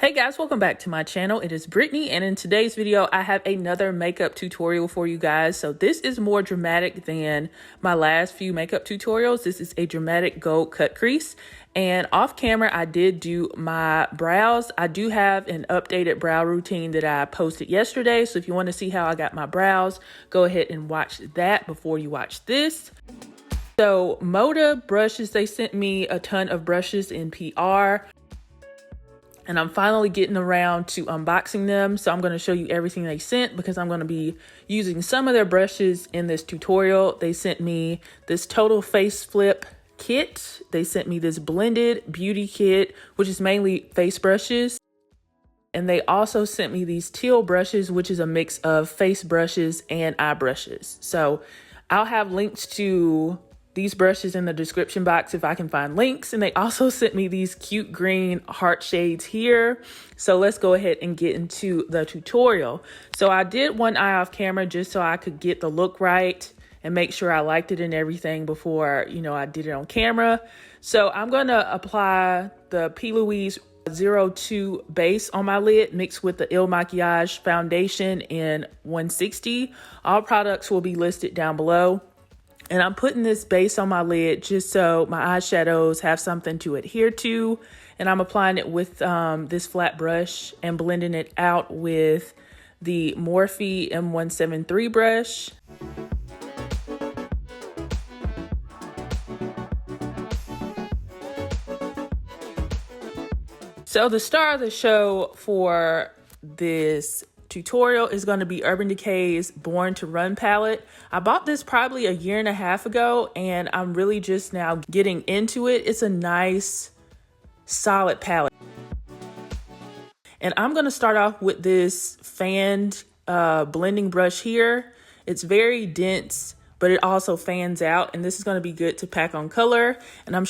Hey guys, welcome back to my channel. It is Brittany, and in today's video I have another makeup tutorial for you guys. So this is more dramatic than my last few makeup tutorials. This is a dramatic gold cut crease, and off camera I did do my brows. I do have an updated brow routine that I posted yesterday, so if you want to see how I got my brows, go ahead and watch that before you watch this. So MODA brushes, they sent me a ton of brushes in PR. And I'm finally getting around to unboxing them. So I'm going to show you everything they sent because I'm going to be using some of their brushes in this tutorial. They sent me this total face flip kit. They sent me this blended beauty kit, which is mainly face brushes. And they also sent me these teal brushes, which is a mix of face brushes and eye brushes. So I'll have links to these brushes in the description box if I can find links. And they also sent me these cute green heart shades here. So let's go ahead and get into the tutorial. So I did one eye off camera just so I could get the look right and make sure I liked it and everything before, I did it on camera. So I'm gonna apply the P. Louise 02 base on my lid mixed with the Il Makiage foundation in 160. All products will be listed down below. And I'm putting this base on my lid just so my eyeshadows have something to adhere to. And I'm applying it with this flat brush and blending it out with the Morphe M173 brush. So the star of the show for this tutorial is going to be Urban Decay's Born to Run palette. I bought this probably a year and a half ago, and I'm really just now getting into it. It's a nice, solid palette. And I'm going to start off with this fanned blending brush here. It's very dense, but it also fans out, and this is going to be good to pack on color. And I'm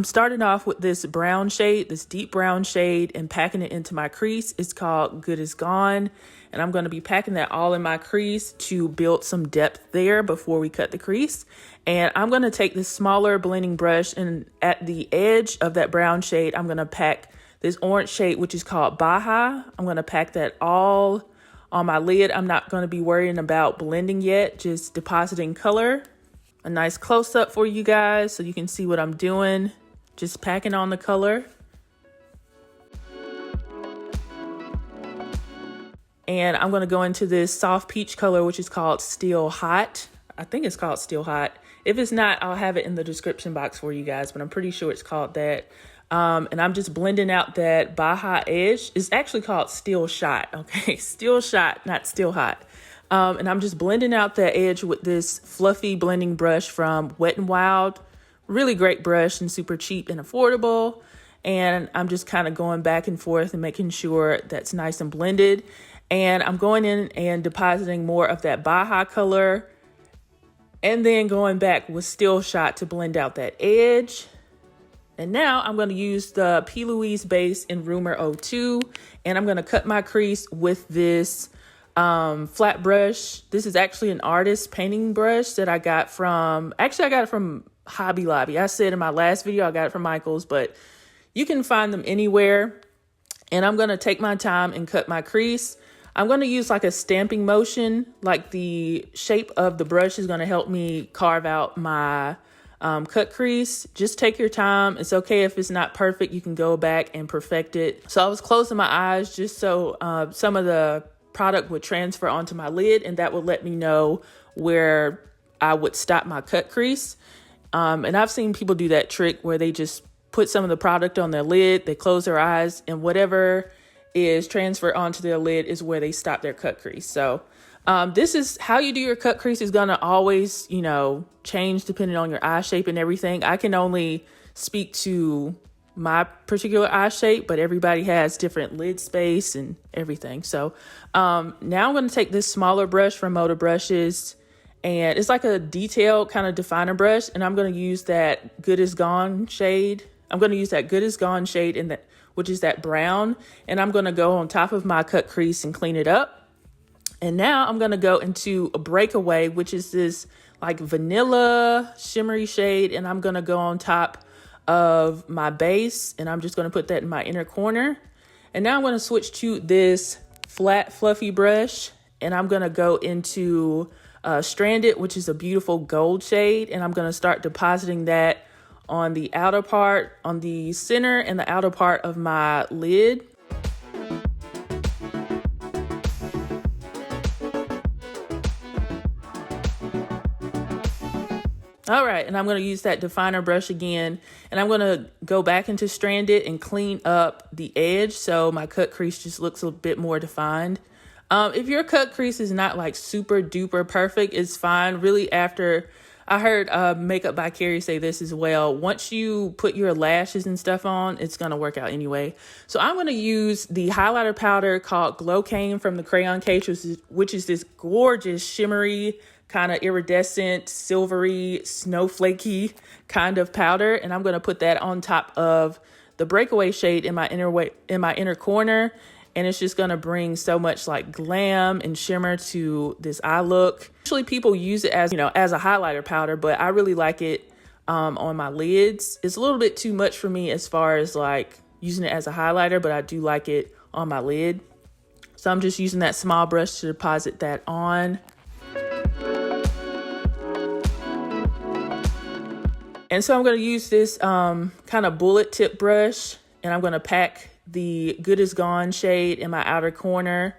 starting off with this brown shade, this deep brown shade, and packing it into my crease. It's called Good Is Gone. And I'm going to be packing that all in my crease to build some depth there before we cut the crease. And I'm going to take this smaller blending brush, and at the edge of that brown shade, I'm going to pack this orange shade, which is called Baja. I'm going to pack that all on my lid. I'm not going to be worrying about blending yet, just depositing color. A nice close-up for you guys so you can see what I'm doing. Just packing on the color. And I'm going to go into this soft peach color, which is called Still Hot. I think it's called Still Hot. If it's not, I'll have it in the description box for you guys, but I'm pretty sure it's called that. And I'm just blending out that Baja edge. It's actually called Still Shot, okay? Still Shot, not Still Hot. And I'm just blending out that edge with this fluffy blending brush from Wet n Wild. Really great brush and super cheap and affordable. And I'm just kind of going back and forth and making sure that's nice and blended. And I'm going in and depositing more of that Baja color, and then going back with Still Shot to blend out that edge. And now I'm going to use the P. Louise base in Rumor 02, and I'm going to cut my crease with this flat brush. This is actually an artist painting brush that I got from, I got it from Hobby Lobby. I said in my last video I got it from Michael's, but you can find them anywhere. And I'm going to take my time and cut my crease. I'm going to use like a stamping motion, like the shape of the brush is going to help me carve out my cut crease. Just take your time. It's okay if it's not perfect. You can go back and perfect it. So I was closing my eyes just so some of the product would transfer onto my lid, and that would let me know where I would stop my cut crease. And I've seen people do that trick where they just put some of the product on their lid, they close their eyes, and whatever is transferred onto their lid is where they stop their cut crease. So this is how you do your cut crease is going to always, change depending on your eye shape and everything. I can only speak to my particular eye shape, but everybody has different lid space and everything. So now I'm going to take this smaller brush from MODA brushes, and it's like a detailed kind of definer brush, and I'm going to use that Good Is Gone shade. I'm going to use that Good Is Gone shade in that, which is that brown, and I'm going to go on top of my cut crease and clean it up. And now I'm going to go into a Breakaway, which is this like vanilla shimmery shade, and I'm going to go on top of my base, and I'm just going to put that in my inner corner. And now I'm going to switch to this flat fluffy brush, and I'm going to go into Stranded, which is a beautiful gold shade, and I'm going to start depositing that on the outer part, on the center and the outer part of my lid. All right, and I'm going to use that definer brush again, and I'm going to go back into Stranded and clean up the edge so my cut crease just looks a bit more defined. If your cut crease is not like super duper perfect, it's fine. Really, after I heard Makeup by Carrie say this as well, once you put your lashes and stuff on, it's going to work out anyway. So I'm going to use the highlighter powder called Glow Cane from the Crayon Case, which is this gorgeous shimmery, kind of iridescent, silvery, snowflakey kind of powder. And I'm going to put that on top of the breakaway shade in my inner corner. And it's just going to bring so much like glam and shimmer to this eye look. Usually people use it as, as a highlighter powder, but I really like it on my lids. It's a little bit too much for me as far as like using it as a highlighter, but I do like it on my lid. So I'm just using that small brush to deposit that on. And so I'm going to use this kind of bullet tip brush, and I'm going to pack the Good Is Gone shade in my outer corner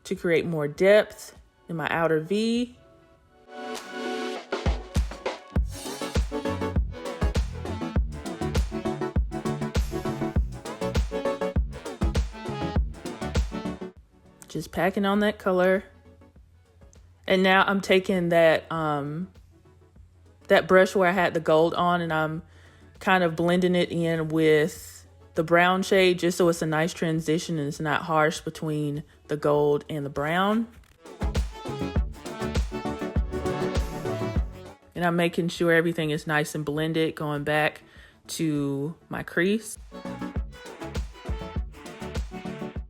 to create more depth in my outer V. Just packing on that color. And now I'm taking that that brush where I had the gold on, and I'm kind of blending it in with the brown shade just so it's a nice transition and it's not harsh between the gold and the brown. And I'm making sure everything is nice and blended, going back to my crease.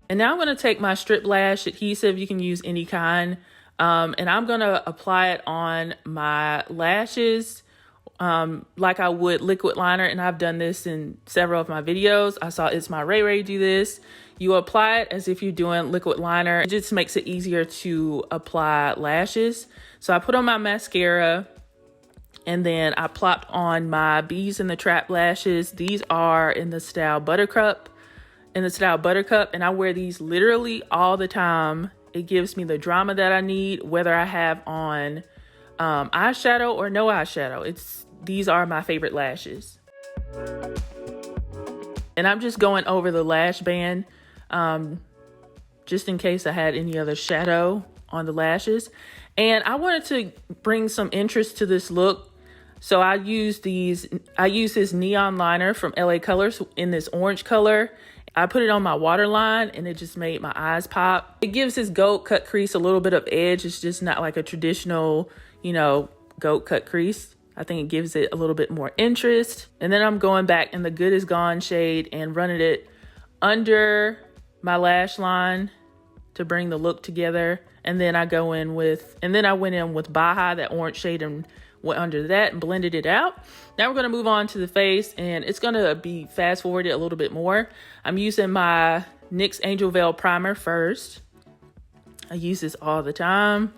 And now I'm going to take my strip lash adhesive. You can use any kind. And I'm going to apply it on my lashes like I would liquid liner. And I've done this in several of my videos. I saw It's My Ray Ray do this. You apply it as if you're doing liquid liner. It just makes it easier to apply lashes. So I put on my mascara, and then I plopped on my Bees in the Trap lashes. These are in the style Buttercup. And I wear these literally all the time. It gives me the drama that I need, whether I have on eyeshadow or no eyeshadow. These are my favorite lashes. And I'm just going over the lash band just in case I had any other shadow on the lashes. And I wanted to bring some interest to this look. So I use this neon liner from LA Colors in this orange color. I put it on my waterline, and it just made my eyes pop. It gives this gold cut crease a little bit of edge. It's just not like a traditional, gold cut crease. I think it gives it a little bit more interest. And then I'm going back in the Good Is Gone shade and running it under my lash line to bring the look together. And then I went in with Baja, that orange shade, and went under that and blended it out. Now we're going to move on to the face, and it's going to be fast forwarded a little bit more. I'm using my NYX Angel Veil primer first. I use this all the time.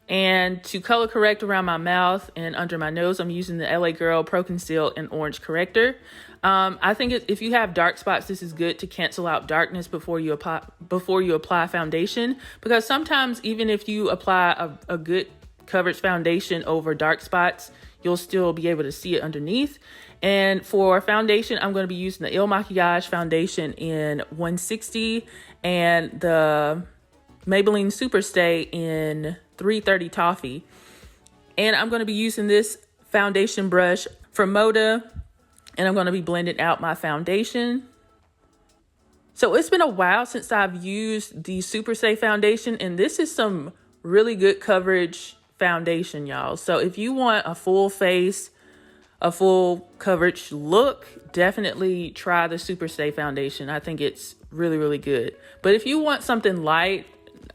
And to color correct around my mouth and under my nose, I'm using the LA Girl Pro Conceal and Orange Corrector. I think if you have dark spots, this is good to cancel out darkness before you apply foundation, because sometimes even if you apply a good coverage foundation over dark spots, you'll still be able to see it underneath. And for foundation, I'm going to be using the Il Makiage foundation in 160 and the Maybelline Superstay in 330 Toffee. And I'm going to be using this foundation brush from MODA, and I'm going to be blending out my foundation. So it's been a while since I've used the Superstay foundation, and this is some really good coverage foundation, y'all. So if you want a full face, a full coverage look, definitely try the Superstay foundation. I think it's really, really good. But if you want something light,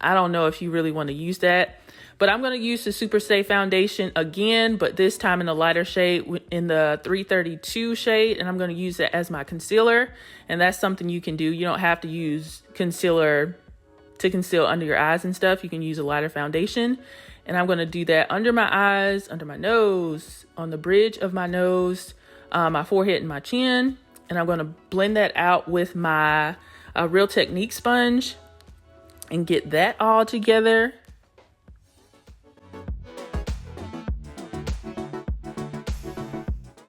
I don't know if you really want to use that. But I'm going to use the Super Stay foundation again, but this time in a lighter shade, in the 332 shade. And I'm going to use that as my concealer. And that's something you can do. You don't have to use concealer to conceal under your eyes and stuff. You can use a lighter foundation. And I'm going to do that under my eyes, under my nose, on the bridge of my nose, my forehead and my chin. And I'm going to blend that out with my Real Technique sponge and get that all together.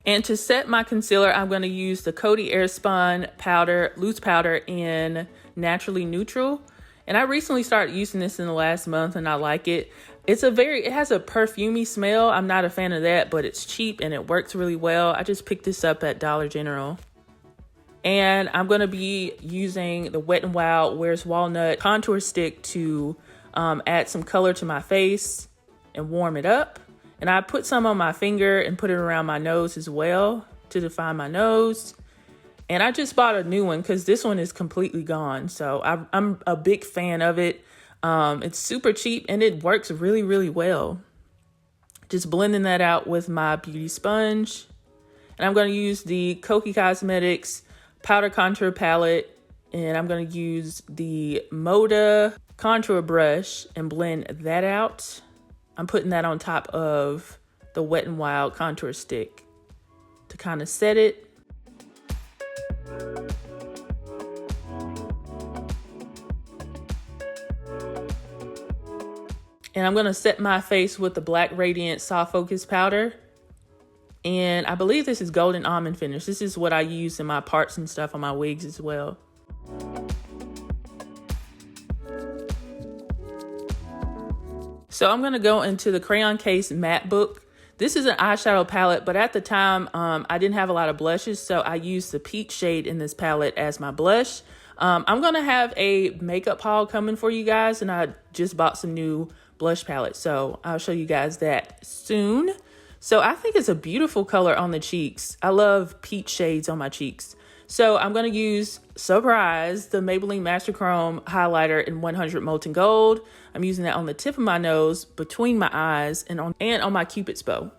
And to set my concealer, I'm going to use the Coty Airspun powder, loose powder in Naturally Neutral. And I recently started using this in the last month and I like it. It has a perfumey smell. I'm not a fan of that, but it's cheap and it works really well. I just picked this up at Dollar General. And I'm going to be using the Wet n Wild Where's Walnut contour stick to add some color to my face and warm it up. And I put some on my finger and put it around my nose as well to define my nose. And I just bought a new one because this one is completely gone. So I'm a big fan of it. It's super cheap and it works really, really well. Just blending that out with my beauty sponge. And I'm going to use the JuelsCosmetics powder contour palette. And I'm going to use the MODA contour brush and blend that out. I'm putting that on top of the Wet n Wild contour stick to kind of set it. And I'm going to set my face with the Black Radiant Soft Focus powder. And I believe this is Golden Almond Finish. This is what I use in my parts and stuff on my wigs as well. So I'm going to go into the Crayon Case Matte Book. This is an eyeshadow palette, but at the time, I didn't have a lot of blushes, so I used the peach shade in this palette as my blush. I'm going to have a makeup haul coming for you guys, and I just bought some new blush palettes, so I'll show you guys that soon. So I think it's a beautiful color on the cheeks. I love peach shades on my cheeks. So I'm going to use, surprise, the Maybelline Master Chrome highlighter in 100 Molten Gold. I'm using that on the tip of my nose, between my eyes, and on my Cupid's bow.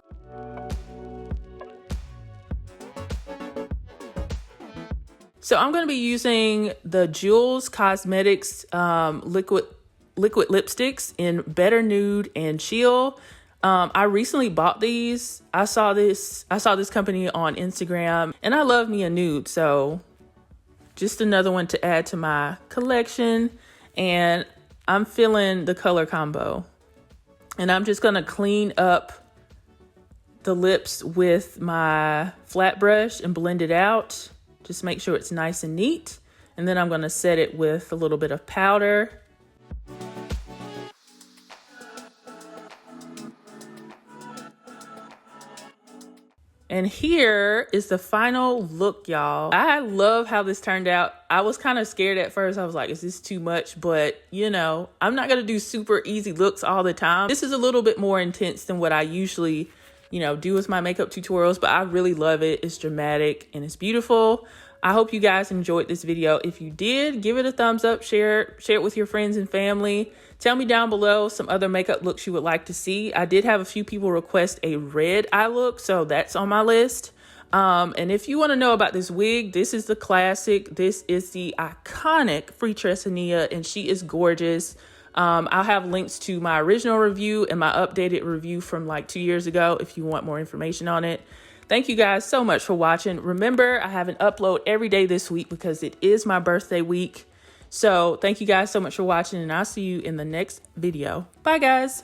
So I'm going to be using the JuelsCosmetics liquid lipsticks in Better Nude and Chill. I recently bought these. I saw this company on Instagram and I love me a nude. So just another one to add to my collection. And I'm feeling the color combo. And I'm just going to clean up the lips with my flat brush and blend it out. Just make sure it's nice and neat. And then I'm going to set it with a little bit of powder. And here is the final look, y'all. I love how this turned out. I was kind of scared at first. I was like, is this too much? But, you know, I'm not going to do super easy looks all the time. This is a little bit more intense than what I usually, you know, do with my makeup tutorials. But I really love it. It's dramatic and it's beautiful. I hope you guys enjoyed this video. If you did, give it a thumbs up, share it with your friends and family. Tell me down below some other makeup looks you would like to see. I did have a few people request a red eye look, so that's on my list. And if you want to know about this wig, this is the classic. This is the iconic Freetress Hania, and she is gorgeous. I'll have links to my original review and my updated review from like 2 years ago if you want more information on it. Thank you guys so much for watching. Remember, I have an upload every day this week because it is my birthday week. So thank you guys so much for watching, and I'll see you in the next video. Bye, guys.